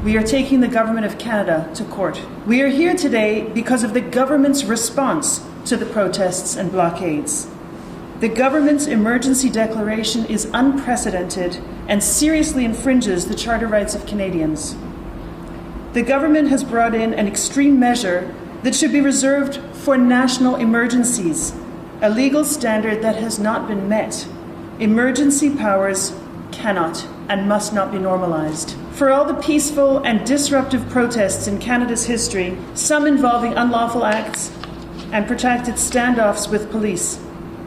we are taking the Government of Canada to court. We are here today because of the government's response to the protests and blockades. The government's emergency declaration is unprecedented and seriously infringes the charter rights of Canadians. The government has brought in an extreme measure that should be reserved for national emergencies, a legal standard that has not been met. Emergency powers cannot and must not be normalized. For all the peaceful and disruptive protests in Canada's history, some involving unlawful acts and protracted standoffs with police,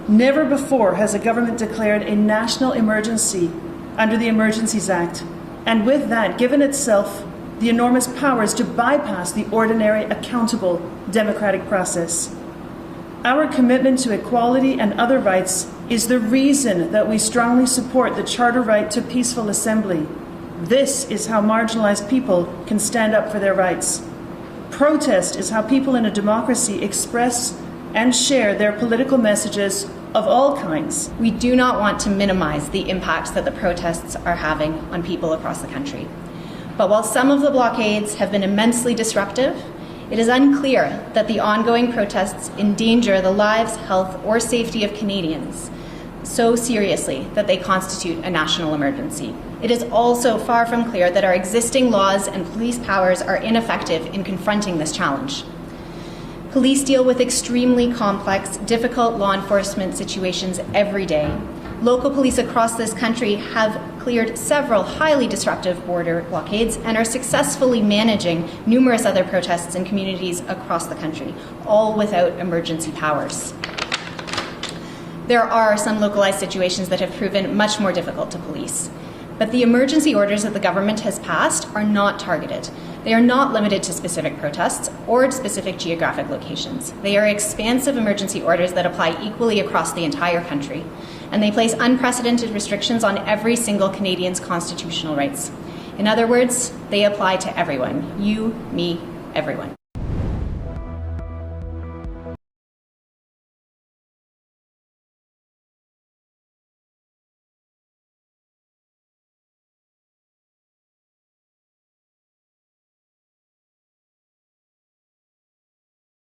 never before has a government declared a national emergency under the Emergencies Act, and with that given itself the enormous powers to bypass the ordinary, accountable democratic process. Our commitment to equality and other rights is the reason that we strongly support the charter right to peaceful assembly. This is how marginalized people can stand up for their rights. Protest is how people in a democracy express and share their political messages of all kinds. We do not want to minimize the impacts that the protests are having on people across the country. But while some of the blockades have been immensely disruptive, it is unclear that the ongoing protests endanger the lives, health, or safety of Canadians so seriously that they constitute a national emergency. It is also far from clear that our existing laws and police powers are ineffective in confronting this challenge. Police deal with extremely complex, difficult law enforcement situations every day. Local police across this country have cleared several highly disruptive border blockades and are successfully managing numerous other protests in communities across the country, all without emergency powers. There are some localized situations that have proven much more difficult to police. But the emergency orders that the government has passed are not targeted. They are not limited to specific protests or specific geographic locations. They are expansive emergency orders that apply equally across the entire country, and they place unprecedented restrictions on every single Canadian's constitutional rights. In other words, they apply to everyone. You, me, everyone.